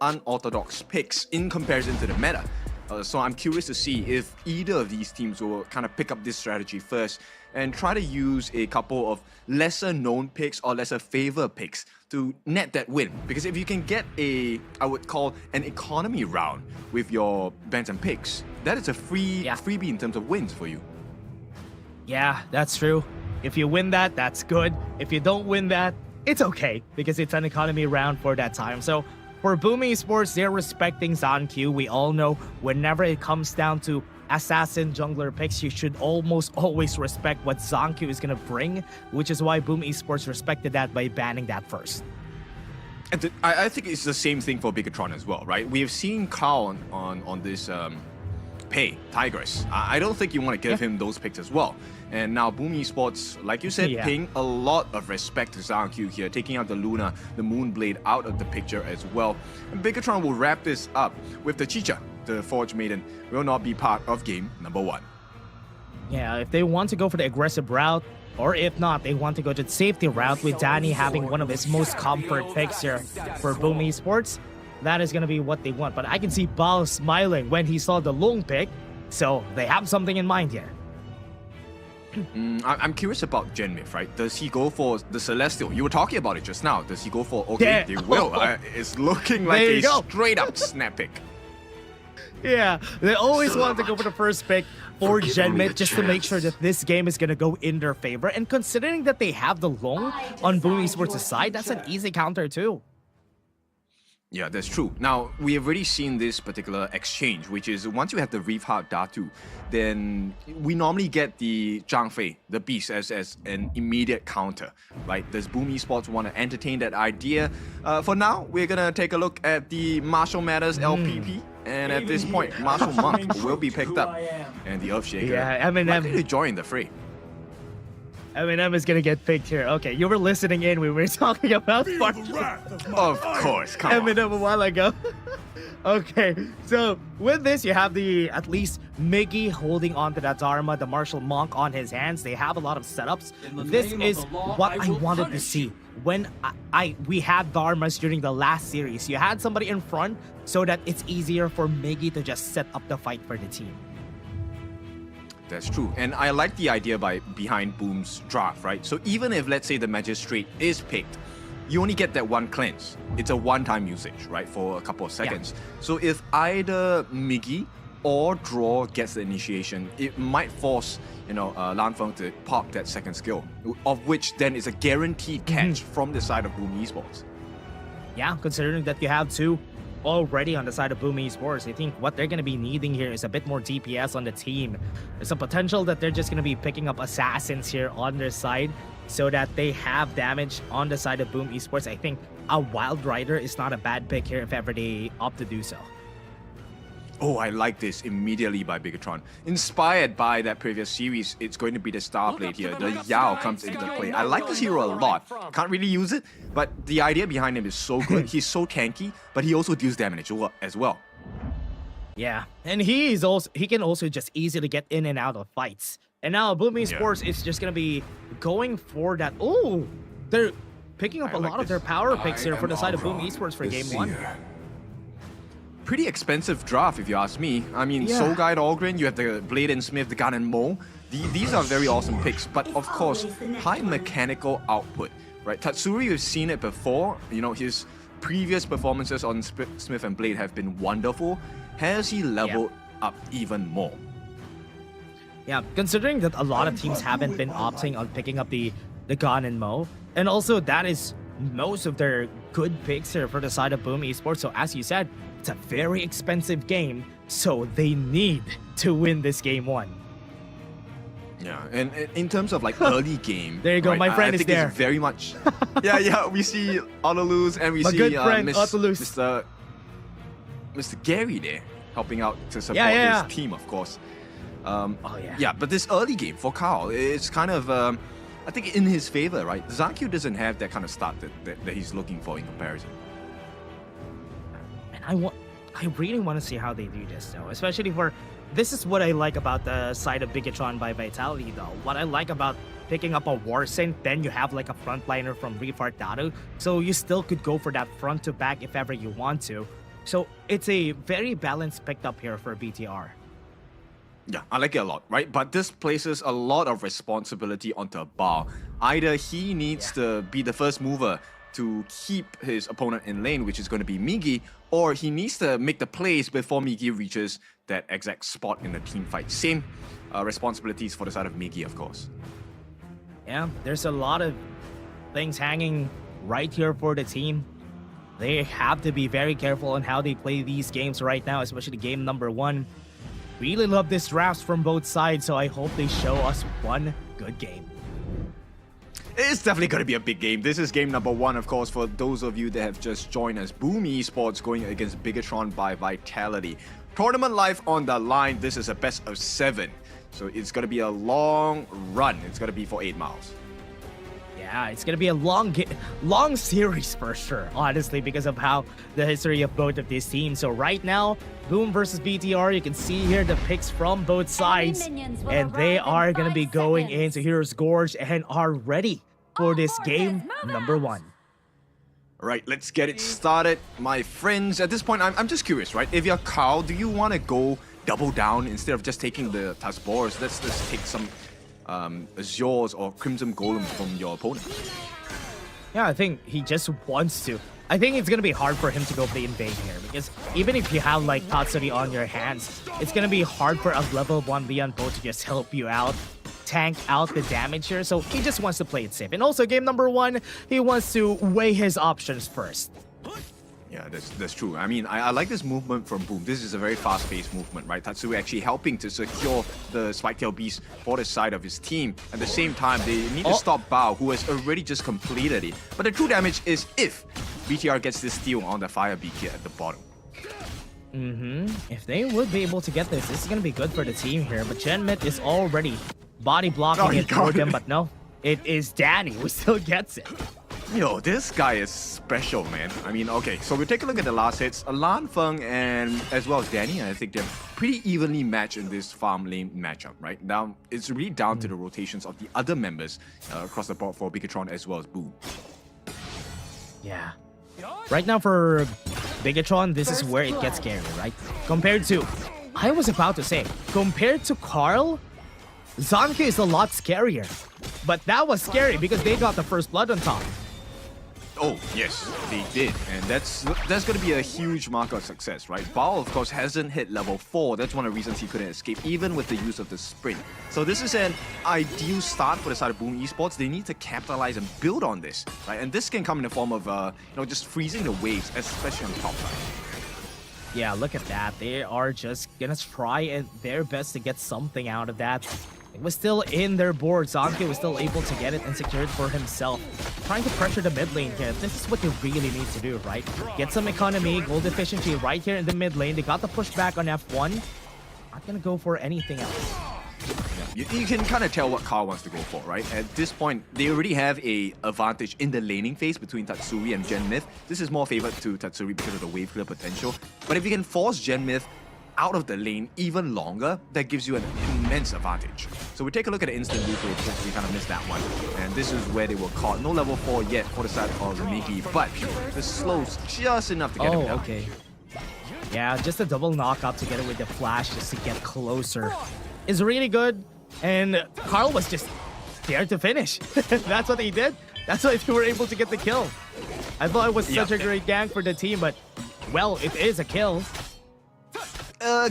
unorthodox picks in comparison to the meta. So I'm curious to see if either of these teams will kind of pick up this strategy first and try to use a couple of lesser known picks or lesser favored picks to net that win. Because if you can get a, I would call an economy round with your Bantam picks, that is a freebie in terms of wins for you. Yeah, that's true. If you win that, that's good. If you don't win that, it's okay because it's an economy round for that time. So for Boom Esports, they're respecting ZonQ. We all know whenever it comes down to assassin jungler picks, you should almost always respect what ZonQ is going to bring, which is why Boom Esports respected that by banning that first. And I think it's the same thing for BIGETRON as well, right? We have seen Carl on this Pay, Tigress. I don't think you want to give him those picks as well. And now Boom Esports, like you said, paying a lot of respect to ZonQ here, taking out the Luna, the Moonblade out of the picture as well. And BIGETRON will wrap this up with the Chicha, the Forge Maiden, will not be part of game number 1. Yeah, if they want to go for the aggressive route, or if not, they want to go to the safety route with Danny having one of his most comfort picks here for Boom Esports, that is going to be what they want. But I can see Bal smiling when he saw the Lung pick, so they have something in mind here. I'm curious about Genmith, right? Does he go for the Celestial? You were talking about it just now. Does he go for, okay, they will. It's looking like a straight up snap pick. Yeah, they always want to go for the first pick for Genmith just to make sure that this game is going to go in their favor. And considering that they have the Long on Boom Esports' side, that's an easy counter too. Yeah, that's true. Now, we have already seen this particular exchange, which is once you have the Reef Heart Datu, then we normally get the Zhang Fei, the Beast, as an immediate counter, right? Does Boom Esports want to entertain that idea? For now, we're going to take a look at the Martial Matters LPP. And at this point, Martial Monk will be picked up. And the Earthshaker likely to join the fray. Eminem is gonna get picked here. Okay, you were listening in. We were talking about Of course, come Eminem a while ago. Okay, so with this, you have the at least Miggy holding on to that Dharma, the Martial Monk on his hands. They have a lot of setups. This is what I wanted to see when we had Dharmas during the last series. You had somebody in front so that it's easier for Miggy to just set up the fight for the team. That's true. And I like the idea behind Boom's draft, right? So even if, let's say, the Magistrate is picked, you only get that one cleanse. It's a one-time usage, right? For a couple of seconds. So if either Miggy or Draw gets the initiation, it might force, Lan Feng to pop that second skill, of which then is a guaranteed catch from the side of Boom Esports. Yeah, considering that you have two already on the side of Boom Esports, I think what they're going to be needing here is a bit more DPS on the team. There's a potential that they're just going to be picking up assassins here on their side so that they have damage on the side of Boom Esports. I think a Wild Rider is not a bad pick here if ever they opt to do so. Oh, I like this immediately by BIGETRON. Inspired by that previous series, it's going to be the Starblade here. The Yao comes into play. I like this hero a lot. Can't really use it, but the idea behind him is so good. He's so tanky, but he also deals damage as well. Yeah, and he can also just easily get in and out of fights. And now Boom Esports is just going to be going for that. Oh, they're picking up a lot of their power picks here for the side of Boom Esports for game 1. Pretty expensive draft, if you ask me. I mean, Soul Guide Ogren, you have the Blade and Smith, the Gun and Mo. These are very awesome picks, but of course, high mechanical output, right? Tatsuri, we've seen it before. His previous performances on Smith and Blade have been wonderful. Has he leveled up even more? Yeah, considering that a lot of teams haven't been opting on picking up the Gun and Mo, and also that is most of their good picks here for the side of Boom Esports. So as you said, it's a very expensive game, so they need to win this game 1. Yeah, and in terms of like early game, there you go, my friend I is think there. It's very much. yeah, we see Autoluz and we see Mr. Gary there helping out to support his team, of course. Yeah, but this early game for Carl, it's kind of I think in his favor, right? ZonQ doesn't have that kind of start that he's looking for in comparison. And I really want to see how they do this, though, especially for... This is what I like about the side of BIGETRON by Vitality, though. What I like about picking up a Warsynth, then you have like a frontliner from Reef Heart Datu, so you still could go for that front to back if ever you want to. So it's a very balanced pick-up here for BTR. Yeah, I like it a lot, right? But this places a lot of responsibility onto Bao. Either he needs to be the first mover to keep his opponent in lane, which is going to be Migi, or he needs to make the plays before Migi reaches that exact spot in the team fight. Same responsibilities for the side of Migi, of course. Yeah, there's a lot of things hanging right here for the team. They have to be very careful on how they play these games right now, especially game number 1. Really love this drafts from both sides, so I hope they show us one good game. It's definitely going to be a big game. This is game number 1, of course, for those of you that have just joined us. Boom Esports going against BIGETRON by Vitality. Tournament life on the line. This is a best of 7. So it's going to be a long run. It's going to be for 8 miles. Yeah, it's gonna be a long series for sure, honestly, because of how the history of both of these teams. So right now, Boom versus BTR, you can see here the picks from both sides, and they are gonna be going into Hero's Gorge and are ready for this game number 1. All right, let's get it started, my friends. At this point, I'm just curious, right? If you're Carl, do you want to go double down instead of just taking the Tazbors? Let's take some Azures or Crimson Golem from your opponent. Yeah, I think he just wants to. I think it's gonna be hard for him to go for the invade here, because even if you have like Tatsuri on your hands, it's gonna be hard for a level 1 Leon Bo to just help you out, tank out the damage here. So he just wants to play it safe. And also game number 1, he wants to weigh his options first. Yeah, that's true. I mean, I like this movement from Boom. This is a very fast-paced movement, right? Tatsui actually helping to secure the Spiketail Beast for the side of his team. At the same time, they need to stop Bao, who has already just completed it. But the true damage is if BTR gets this steal on the Fire Beacon at the bottom. If they would be able to get this is going to be good for the team here. But Genmit is already body blocking it for them, but no. It is Danny who still gets it. Yo, this guy is special, man. I mean, okay, so we'll take a look at the last hits. Lan Feng and as well as Danny, I think they're pretty evenly matched in this farm lane matchup, right? Now, it's really down to the rotations of the other members across the board for BIGETRON as well as Boom. Yeah. Right now for BIGETRON, this is where it gets scary, right? Compared to, I was about to say, compared to Carl, Zanke is a lot scarier. But that was scary because they got the first blood on top. Oh, yes, they did. And that's going to be a huge mark of success, right? Bao, of course, hasn't hit level 4. That's one of the reasons he couldn't escape, even with the use of the sprint. So this is an ideal start for the side of Boom Esports. They need to capitalize and build on this, right? And this can come in the form of, just freezing the waves, especially on the top side. Yeah, look at that. They are just gonna try their best to get something out of that. It was still in their board. Zanke was still able to get it and secure it for himself. Trying to pressure the mid lane here. This is what they really need to do, right? Get some economy, gold efficiency right here in the mid lane. They got the pushback on F1. Not gonna go for anything else. You can kind of tell what Carl wants to go for, right? At this point, they already have a advantage in the laning phase between Tatsuri and Genmith. This is more favored to Tatsuri because of the wave clear potential. But if you can force Genmith out of the lane even longer, that gives you an immense advantage. So we take a look at the instant replay since we kind of missed that one. And this is where they were caught. No level 4 yet for the side of Migi, but the slow's just enough to get him down. Okay. Yeah, just a double knockout together with the flash just to get closer is really good. And Carl was just there to finish. That's what he did. That's why they were able to get the kill. I thought it was such a great gank for the team, but, well, it is a kill.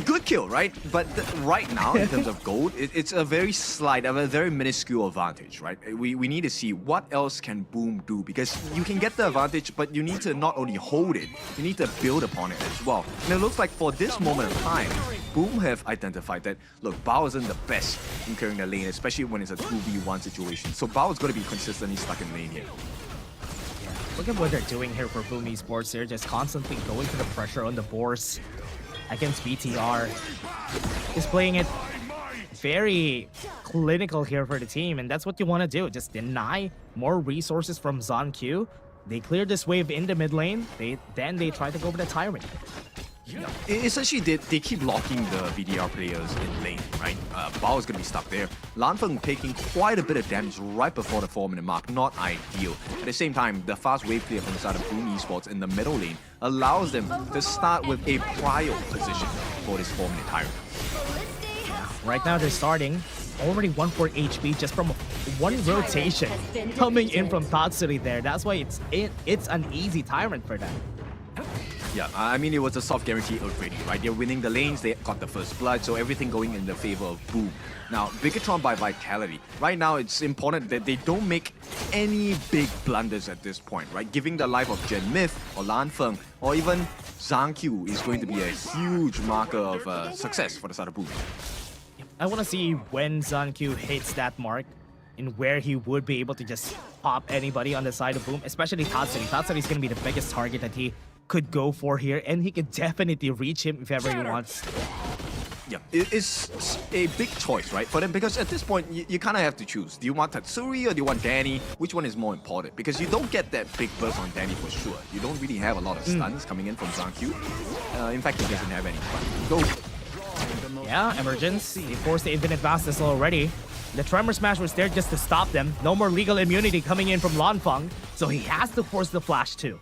Good kill, right? But right now, in terms of gold, it's a very slight, a very minuscule advantage, right? We need to see what else can Boom do, because you can get the advantage, but you need to not only hold it, you need to build upon it as well. And it looks like for this moment of time, Boom have identified that, look, Bao isn't the best in clearing the lane, especially when it's a 2v1 situation. So Bao is going to be consistently stuck in lane here. Look at what they're doing here for Boom Esports. They're just constantly going for the pressure on the boards against BTR. Is playing it very clinical here for the team, and that's what you want to do. Just deny more resources from ZonQ. They cleared this wave in the mid lane. Then they try to go for the Tyrant. Essentially, they keep locking the BDR players in lane, right? Bao is going to be stuck there. Lanfeng taking quite a bit of damage right before the 4-minute mark. Not ideal. At the same time, the fast wave clear from the side of Boom Esports in the middle lane allows them to start with a prior position for this 4-minute tyrant. Right now they're starting already 1-4 HP just from one rotation coming in from Tatsuri there. That's why it's an easy tyrant for them. Yeah, I mean, it was a soft guarantee already, right? They're winning the lanes, they got the first blood, so everything going in the favor of Boom. Now, BIGETRON by Vitality. Right now, it's important that they don't make any big blunders at this point, right? Giving the life of Gen Myth or Lanfeng or even Zhang Q is going to be a huge marker of success for the side of Boom. I want to see when Zhang Q hits that mark and where he would be able to just pop anybody on the side of Boom, especially Tatsuri. Tatsuri is going to be the biggest target that he could go for here, and he could definitely reach him if ever he wants. Yeah, it's a big choice, right, for them, because at this point, you kind of have to choose. Do you want Tatsuri or do you want Danny? Which one is more important? Because you don't get that big burst on Danny for sure. You don't really have a lot of stuns coming in from Zhang Q. In fact, he doesn't have any. Go. Yeah, Emergence. They forced the Infinite Vastus already. The Tremor Smash was there just to stop them. No more legal immunity coming in from Lanfeng, so he has to force the flash too.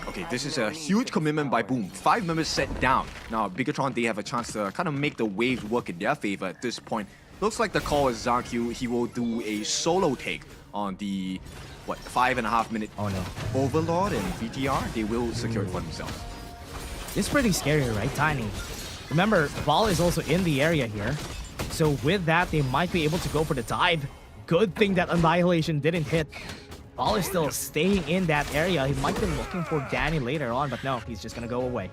Okay, this is a huge commitment by Boom. 5 members set down. Now, BIGETRON, they have a chance to kind of make the waves work in their favor at this point. Looks like the call is Zhang Q. He will do a solo take on the, 5.5 minute Overlord and VTR. They will secure it for themselves. It's pretty scary, right, Tiny? Remember, Ball is also in the area here. So with that, they might be able to go for the dive. Good thing that Annihilation didn't hit. Ball is still staying in that area. He might be looking for Danny later on, but no, he's just gonna go away.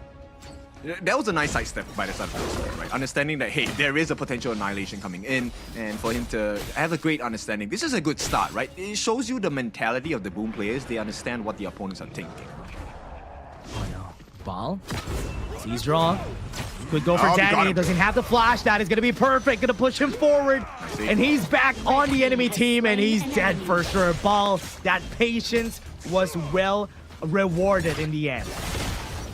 That was a nice sidestep by the side of the right? Understanding that, hey, there is a potential Annihilation coming in, and for him to have a great understanding. This is a good start, right? It shows you the mentality of the Boom players. They understand what the opponents are thinking. Oh no. Ball sees draw. Could go for Danny. Doesn't have the flash. That is going to be perfect. Going to push him forward. And he's back on the enemy team, and he's dead for sure. Ball, that patience was well rewarded in the end.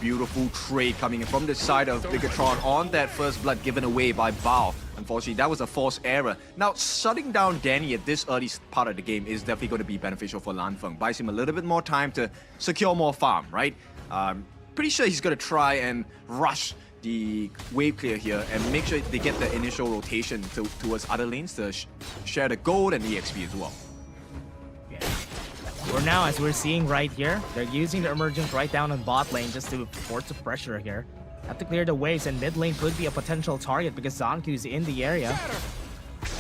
Beautiful trade coming in from the side of BIGETRON on that first blood given away by Bao. Unfortunately, that was a forced error. Now, shutting down Danny at this early part of the game is definitely going to be beneficial for Lanfeng. Buys him a little bit more time to secure more farm, right? Pretty sure he's going to try and rush the wave clear here and make sure they get the initial rotation towards other lanes to share the gold and EXP as well. Yeah. For now, as we're seeing right here, they're using the Emergence right down on bot lane just to force the pressure here. Have to clear the waves, and mid lane could be a potential target because Zanku is in the area.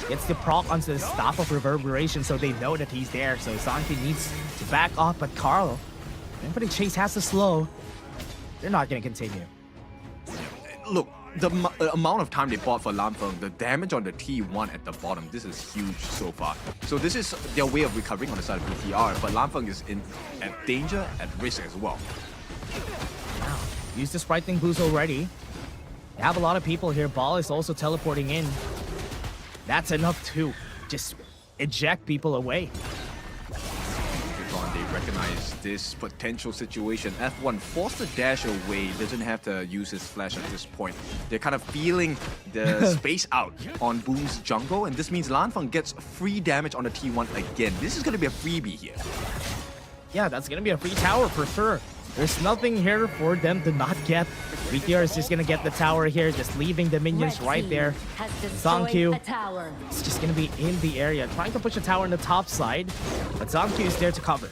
Gets the proc onto the Staff of Reverberation, so they know that he's there. So Zanku needs to back off, but Carl, Infinite Chase has to slow. They're not going to continue. Look, the amount of time they bought for Lanfeng, the damage on the T1 at the bottom, this is huge so far. So this is their way of recovering on the side of BTR, but Lanfeng is at danger, at risk as well. Wow. Use the Sprightling boost already. They have a lot of people here. Ball is also teleporting in. That's enough to just eject people away. They recognize this potential situation. F1 forced the dash away, doesn't have to use his flash at this point. They're kind of feeling the space out on Boom's jungle, and this means Lanfeng gets free damage on the T1 again. This is going to be a freebie here. Yeah, that's going to be a free tower for sure. There's nothing here for them to not get. BTR is just going to get the tower here, just leaving the minions right there. Zangq is just going to be in the area, trying to push a tower on the top side, but Zangq is there to cover.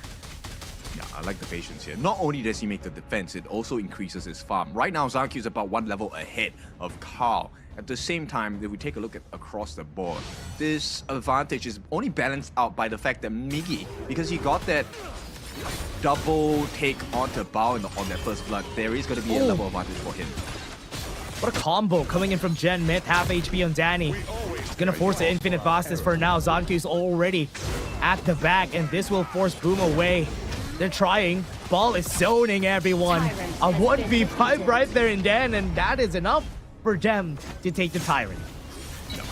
Yeah, I like the patience here. Not only does he make the defense, it also increases his farm. Right now, Zangq is about one level ahead of Carl. At the same time, if we take a look at across the board, this advantage is only balanced out by the fact that Miggy, because he got that double take onto Bao on that first blood, there is going to be a level advantage for him. What a combo coming in from Gen Myth, half HP on Danny. He's going to force the Infinite Vastus for now. Zanku is already at the back, and this will force Boom away. They're trying. Ball is zoning everyone. A 1v5 right there in Dan, and that is enough for them to take the Tyrant.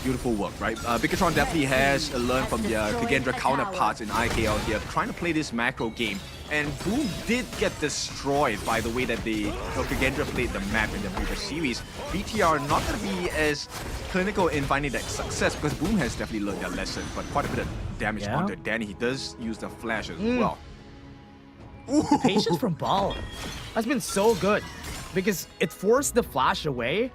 Beautiful work, right? BIGETRON definitely has learned from their Kagendra counterparts in IKL here, trying to play this macro game And Boom did get destroyed by the way that Kagendra played the map in the previous series. BTR not going to be as clinical in finding that success because Boom has definitely learned their lesson, but quite a bit of damage onto Danny. He does use the flash as well. The patience from Ball has been so good because it forced the flash away,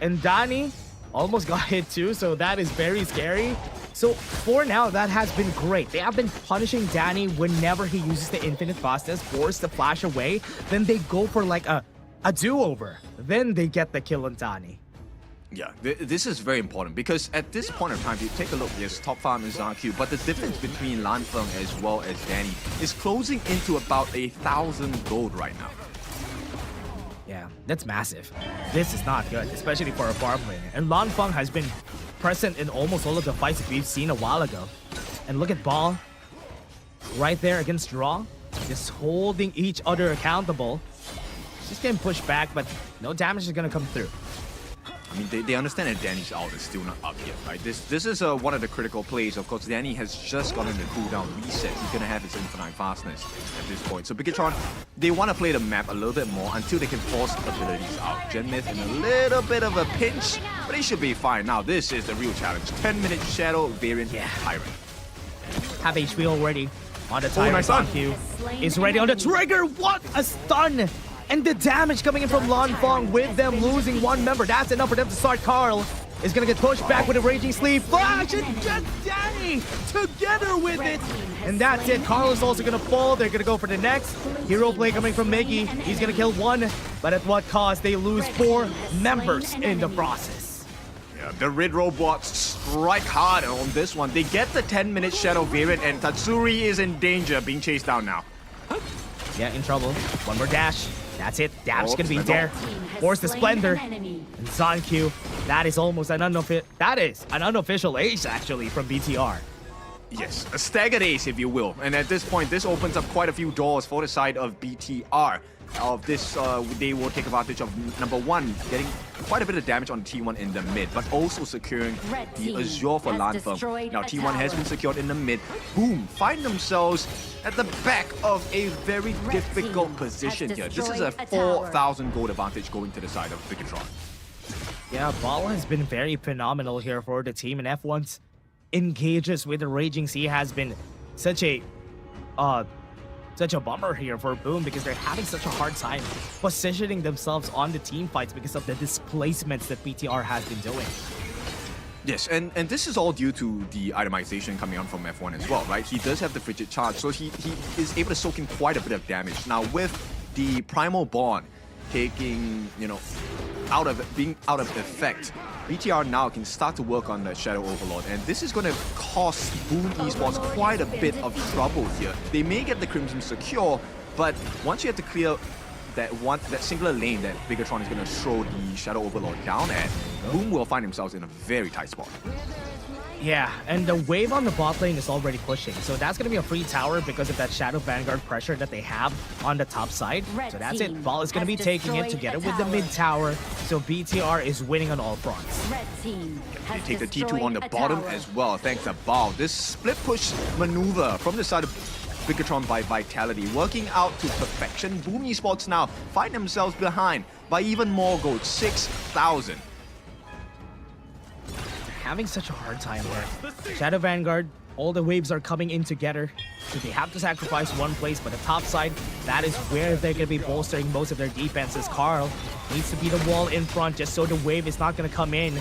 and Danny almost got hit too, so that is very scary. So for now, that has been great. They have been punishing Danny whenever he uses the infinite fastness, force the flash away, then they go for like a do-over. Then they get the kill on Danny. Yeah, this is very important because at this point of time, if you take a look, yes, top farm is RQ, but the difference between Lanfeng as well as Danny is closing into about 1,000 gold right now. Yeah, that's massive. This is not good, especially for a farm laner. And Lanfeng has been present in almost all of the fights that we've seen a while ago. And look at Ball right there against Draw, just holding each other accountable. Just getting pushed back, but no damage is gonna come through. I mean, they understand that Danny's ult is still not up yet, right? This is one of the critical plays. Of course, Danny has just gotten the cooldown reset. He's going to have his infinite fastness at this point. So BIGETRON, they want to play the map a little bit more until they can force abilities out. Genmith in a little bit of a pinch, but he should be fine. Now, this is the real challenge. 10-minute Shadow variant Tyrant. Have HP already on the Tyrant on Q. Is ready on the trigger. What a stun! And the damage coming in from Lanfeng with them losing one member. That's enough for them to start. Carl is going to get pushed back with a Raging Sleeve. Flash and just Danny together with it. And that's it. Carl is also going to fall. They're going to go for the next. Hero play coming from Miggy. He's going to kill one. But at what cost? They lose 4 members in the process. Yeah, the Red Robots strike hard on this one. They get the 10-minute Shadow variant and Tatsuri is in danger, being chased down now. Yeah, in trouble. One more dash. That's it. Dash gonna be there. Force the Splendor. And Zanq. That is almost an unofficial ace actually from BTR. Yes, a staggered ace, if you will. And at this point, this opens up quite a few doors for the side of BTR. Of this, they will take advantage of number 1, getting quite a bit of damage on T1 in the mid, but also securing the Azure for Lanfeng. Now T1 has been secured in the mid. Boom, find themselves at the back of a very difficult position here. This is a 4,000 gold advantage going to the side of BIGETRON. Yeah, Ball has been very phenomenal here for the team, and F1's engages with the Raging Sea has been such a bummer here for Boom because they're having such a hard time positioning themselves on the team fights because of the displacements that BTR has been doing. Yes, and this is all due to the itemization coming on from F1 as well, right? He does have the Frigid Charge, so he is able to soak in quite a bit of damage. Now with the Primal Bond taking, being out of effect, BTR now can start to work on the Shadow Overlord, and this is going to cost Boom Esports quite a bit of trouble here. They may get the Crimson secure, but once you have to clear that singular lane that BIGETRON is going to throw the Shadow Overlord down at, Boom will find themselves in a very tight spot. Yeah, and the wave on the bot lane is already pushing, so that's going to be a free tower because of that Shadow Vanguard pressure that they have on the top side. So that's it. Ball is going to be taking it together with the mid tower, so BTR is winning on all fronts. They take the T2 on the bottom as well, thanks to Ball. This split push maneuver from the side of BIGETRON by Vitality working out to perfection. Boom Esports now find themselves behind by even more gold, 6,000. Having such a hard time here. Shadow Vanguard, all the waves are coming in together, so they have to sacrifice one place, but the top side, that is where they're going to be bolstering most of their defenses. Carl needs to be the wall in front just so the wave is not going to come in.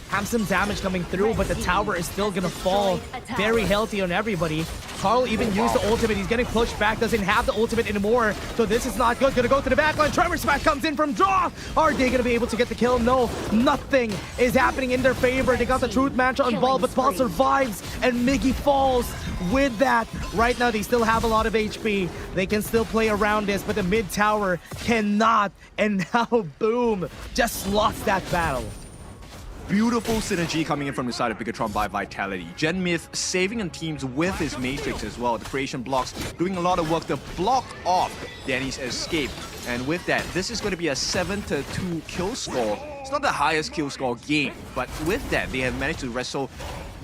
Have some damage coming through, but the tower is still gonna fall. Very healthy on everybody. Carl even used the ultimate. He's getting pushed back, doesn't have the ultimate anymore. So this is not good. Gonna go to the backline. Tremor Smash comes in from Draw. Are they gonna be able to get the kill? No, nothing is happening in their favor. They got the Truth Mantra on Ball, but Ball survives and Miggy falls. With that, right now they still have a lot of HP. They can still play around this, but the mid tower cannot. And now Boom just lost that battle. Beautiful synergy coming in from the side of BIGETRON by Vitality. Genmith saving on teams with his Matrix as well. The creation blocks doing a lot of work to block off Danny's escape. And with that, this is going to be a 7-2 kill score. It's not the highest kill score game, but with that, they have managed to wrestle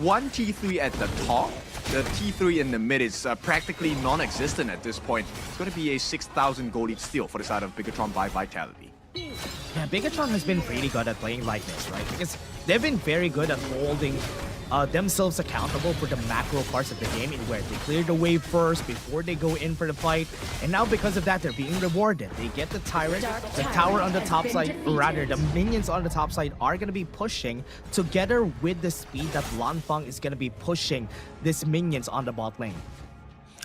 one T3 at the top. The T3 in the mid is practically non-existent at this point. It's going to be a 6,000 gold lead steal for the side of BIGETRON by Vitality. Yeah, BIGETRON has been pretty good at playing like this, right? Because they've been very good at holding themselves accountable for the macro parts of the game, in where they clear the wave first before they go in for the fight. And now because of that, they're being rewarded. They get the Tyrant, the tower on the top side, or rather the minions on the top side are going to be pushing together with the speed that Lanfeng is going to be pushing these minions on the bot lane.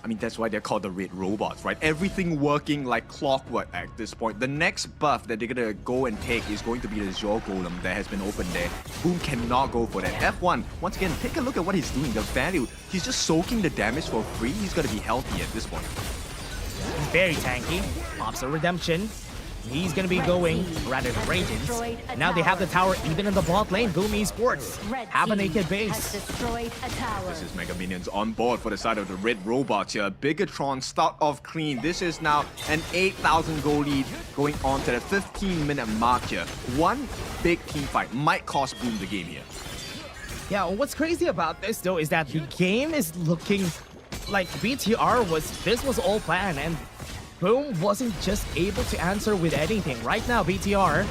I mean, that's why they're called the red robots, right? Everything working like clockwork at this point. The next buff that they're gonna go and take is going to be the Zor Golem that has been opened there. Boom cannot go for that. F1, once again, take a look at what he's doing. The value, he's just soaking the damage for free. He's gonna be healthy at this point. He's very tanky. Pops a redemption. He's going to be going, rather the Radiance. Now they have the tower even in the bot lane. Boom ESPORTS have a naked base. This is Mega Minions on board for the side of the red robots here. BIGETRON start off clean. This is now an 8,000 gold lead going on to the 15-minute mark here. One big team fight might cost Boom the game here. Yeah, what's crazy about this though is that the game is looking like this was all planned, and Boom wasn't just able to answer with anything. Right now, BTR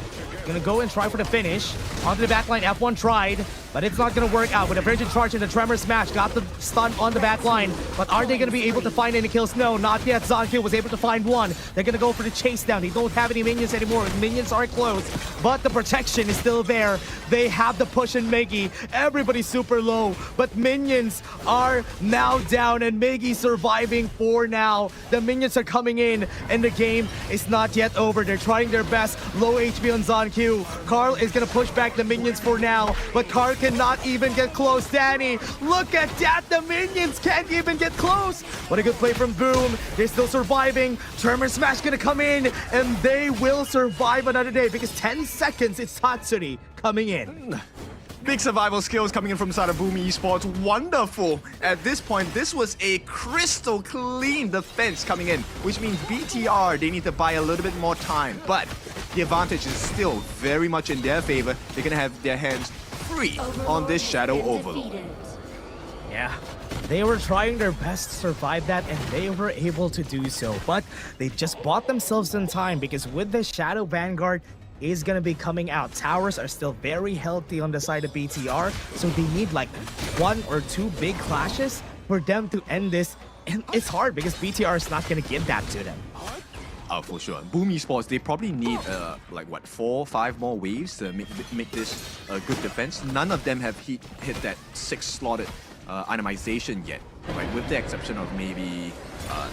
gonna go and try for the finish. Onto the backline, F1 tried, but it's not gonna work out. With a Virgin Charge and the Tremor Smash, got the stun on the backline. But are they gonna be able to find any kills? No, not yet. ZonQ was able to find one. They're gonna go for the chase down. They don't have any minions anymore. Minions are close, but the protection is still there. They have the push in Miggy. Everybody's super low, but minions are now down, and Miggy surviving for now. The minions are coming in, and the game is not yet over. They're trying their best. Low HP on ZonQ. Carl is gonna push back the minions for now, but Carl cannot even get close. Danny, look at that! The minions can't even get close! What a good play from Boom. They're still surviving. Tremor Smash gonna come in, and they will survive another day, because 10 seconds, it's Tatsuri coming in. Big survival skills coming in from the side of Boom ESPORTS. Wonderful. At this point, this was a crystal clean defense coming in, which means BTR, they need to buy a little bit more time. But the advantage is still very much in their favor. They're going to have their hands free on this Shadow Overlord. Yeah, they were trying their best to survive that, and they were able to do so. But they just bought themselves some time, because with the Shadow Vanguard is going to be coming out. Towers are still very healthy on the side of BTR, so they need like 1 or 2 big clashes for them to end this. And it's hard because BTR is not going to give that to them. For sure. Boom ESPORTS, they probably need like what, 4 or 5 more waves to make this a good defense. None of them have hit that 6-slotted itemization yet, right? With the exception of maybe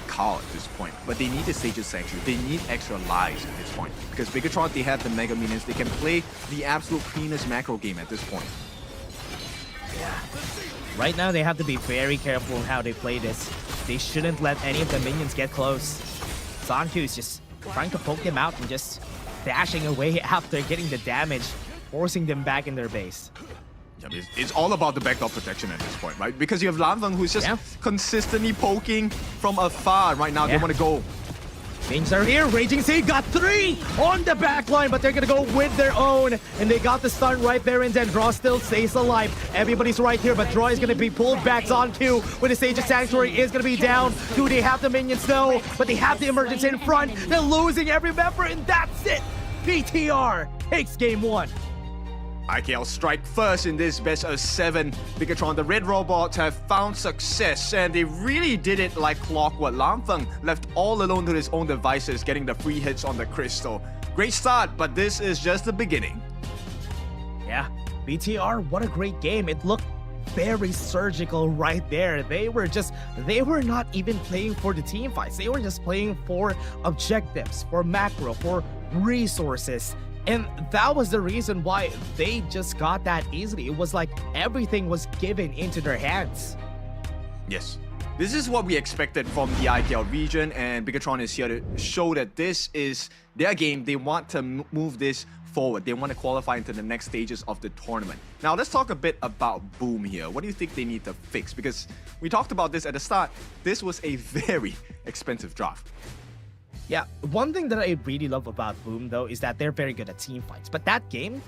Carl at this point. But they need the Sage's Sanctuary. They need extra lives at this point, because BIGETRON, they have the Mega Minions. They can play the absolute cleanest macro game at this point. Yeah. Right now, they have to be very careful in how they play this. They shouldn't let any of the minions get close. ZonQ is just trying to poke them out and just dashing away after getting the damage, forcing them back in their base. Yeah, it's all about the backdoor protection at this point, right? Because you have Lanfeng, who's just consistently poking from afar. Right now, they want to go. Things are here. Raging Seed got 3 on the back line, but they're going to go with their own. And they got the stun right there, and then Draw still stays alive. Everybody's right here, but Draw is going to be pulled back. ZonQ with the Sage's Sanctuary is going to be down. Do they have the minions? No, but they have the emergence in front. They're losing every member, and that's it. BTR takes game 1. IKL strike first in this best of 7. BIGETRON, the red robots have found success, and they really did it like clockwork. Lanfeng left all alone to his own devices, getting the free hits on the crystal. Great start, but this is just the beginning. Yeah, BTR, what a great game. It looked very surgical right there. They were not even playing for the team fights. They were just playing for objectives, for macro, for resources. And that was the reason why they just got that easily. It was like everything was given into their hands. Yes. This is what we expected from the IKL region, and BIGETRON is here to show that this is their game. They want to move this forward. They want to qualify into the next stages of the tournament. Now, let's talk a bit about Boom here. What do you think they need to fix? Because we talked about this at the start. This was a very expensive draft. Yeah, one thing that I really love about Boom, though, is that they're very good at team fights. But that game,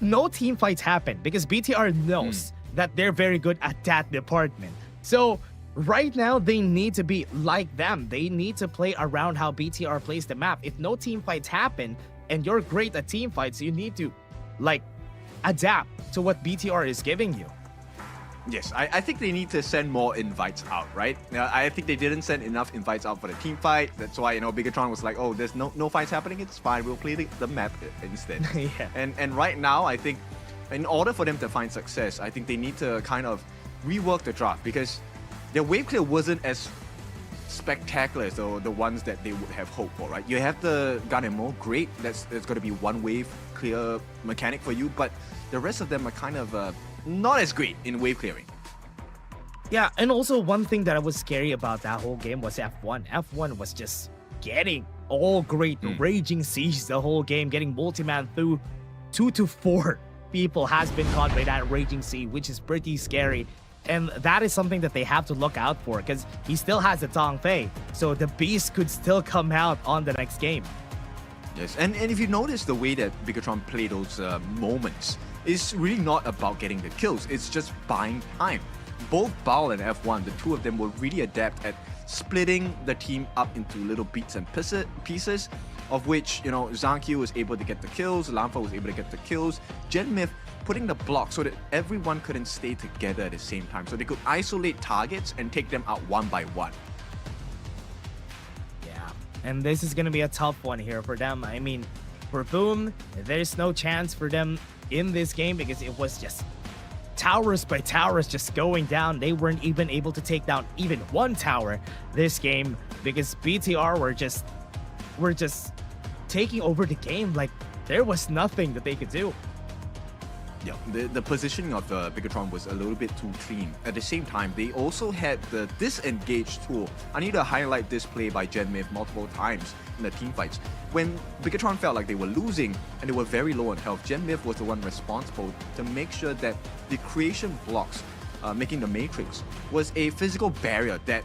no team fights happened because BTR knows that they're very good at that department. So right now, they need to be like them. They need to play around how BTR plays the map. If no team fights happen and you're great at team fights, you need to like adapt to what BTR is giving you. Yes, I think they need to send more invites out, right? I think they didn't send enough invites out for the team fight. That's why, BIGETRON was like, oh, there's no fights happening. It's fine. We'll play the map instead. Yeah. And right now, I think in order for them to find success, I think they need to kind of rework the draft because their wave clear wasn't as spectacular as the ones that they would have hoped for, right? You have the gun and more, great. That's going to be one wave clear mechanic for you, but the rest of them are kind of not as great in wave clearing. Yeah, and also one thing that was scary about that whole game was F1. F1 was just getting all great, raging siege the whole game, getting multi-man through 2 to 4 people has been caught by that raging siege, which is pretty scary. And that is something that they have to look out for because he still has the Tong Fei. So the beast could still come out on the next game. Yes, and if you notice the way that BIGETRON play those moments, it's really not about getting the kills, it's just buying time. Both Bao and F1, the two of them were really adept at splitting the team up into little bits and pieces, of which, Zhang was able to get the kills, Lamfa was able to get the kills, Genmith putting the block so that everyone couldn't stay together at the same time, so they could isolate targets and take them out one by one. Yeah, and this is going to be a tough one here for them. I mean, for Boom, there's no chance for them in this game because it was just towers by towers just going down. They weren't even able to take down even one tower this game because BTR were just taking over the game. Like there was nothing that they could do. Yeah, the positioning of BIGETRON was a little bit too clean. At the same time, they also had the disengage tool. I need to highlight this play by Genmith multiple times in the team fights. When BIGETRON felt like they were losing and they were very low on health, Genmith was the one responsible to make sure that the creation blocks, making the matrix, was a physical barrier that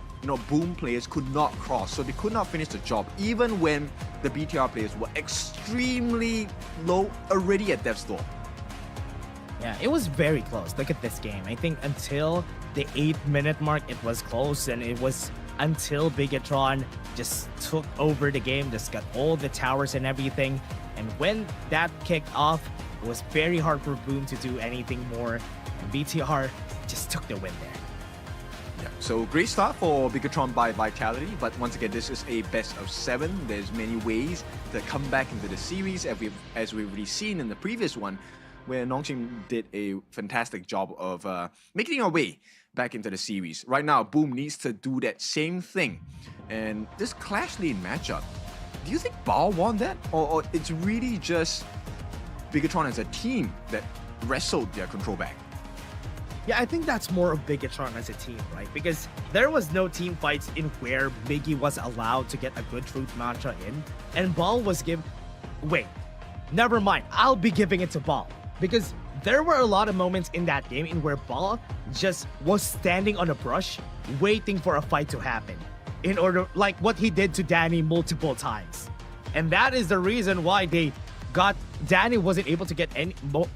Boom players could not cross, so they could not finish the job, even when the BTR players were extremely low, already at death's door. Yeah, it was very close. Look at this game. I think until the 8-minute mark, it was close, and it was until BIGETRON just took over the game, just got all the towers and everything. And when that kicked off, it was very hard for Boom to do anything more, and BTR just took the win there. Yeah, so great start for BIGETRON by Vitality, but once again, this is a best of 7. There's many ways to come back into the series, as we've already seen in the previous one, where Nongqing did a fantastic job of making our way back into the series. Right now, Boom needs to do that same thing. And this Clash Lane matchup, do you think Bao won that? Or it's really just BIGETRON as a team that wrestled their control back? Yeah, I think that's more of BIGETRON as a team, right? Because there was no team fights in where Biggie was allowed to get a good Truth Mantra in, and Ball was given... Wait, never mind. I'll be giving it to Ball. Because there were a lot of moments in that game in where Ball just was standing on a brush, waiting for a fight to happen. In order, like what he did to Danny multiple times. And that is the reason why Danny wasn't able to get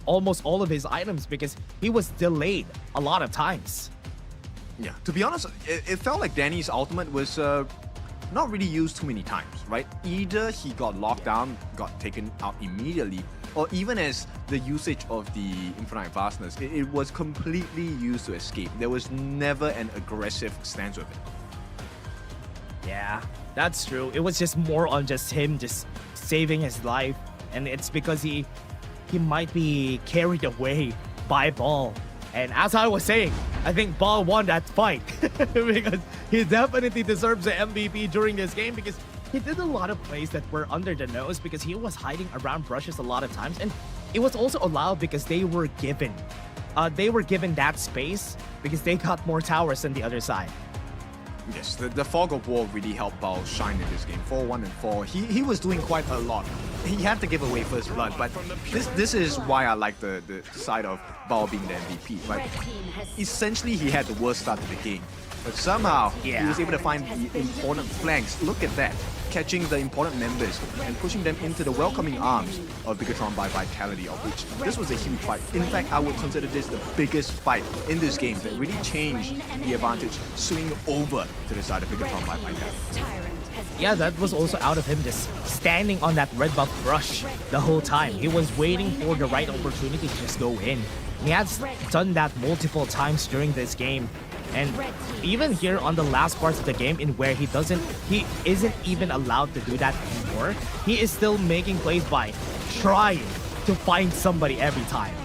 almost all of his items because he was delayed a lot of times. Yeah, to be honest, it felt like Danny's ultimate was not really used too many times, right? Either he got locked down, got taken out immediately, or even as the usage of the Infinite Vastness, it was completely used to escape. There was never an aggressive stance with it. Yeah, that's true. It was just more on just him just saving his life, and it's because he might be carried away by Ball. And as I was saying, I think Ball won that fight because he definitely deserves the MVP during this game because he did a lot of plays that were under the nose because he was hiding around brushes a lot of times, and it was also allowed because they were given that space because they got more towers than the other side. Yes, the Fog of War really helped Bao shine in this game. 4-1 and 4. He was doing quite a lot. He had to give away first blood, but this is why I like the side of Bao being the MVP, right? Essentially, he had the worst start to the game. But somehow, he Yeah. was able to find the important flanks. Look at that. Catching the important members and pushing them into the welcoming arms of BIGETRON by Vitality, of which this was a huge fight. In fact, I would consider this the biggest fight in this game that really changed the advantage, swinging over to the side of BIGETRON by Vitality. Yeah, that was also out of him just standing on that red buff brush the whole time. He was waiting for the right opportunity to just go in. He has done that multiple times during this game. And even here on the last parts of the game in where he isn't even allowed to do that anymore, he is still making plays by trying to find somebody every time.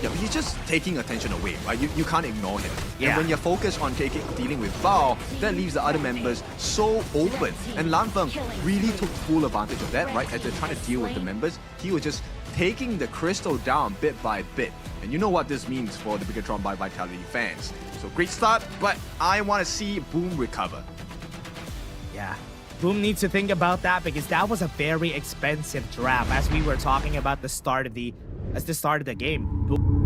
Yeah, but he's just taking attention away, right? You can't ignore him. Yeah. And when you're focused on dealing with Bao, that leaves the other members so open. And Lan Feng really took full advantage of that, right? As they're trying to deal with the members, he was just taking the crystal down bit by bit. And you know what this means for the BIGETRON by Vitality fans. So great start, but I want to see Boom recover. Yeah. Boom needs to think about that because that was a very expensive draft as we were talking about the start of the game.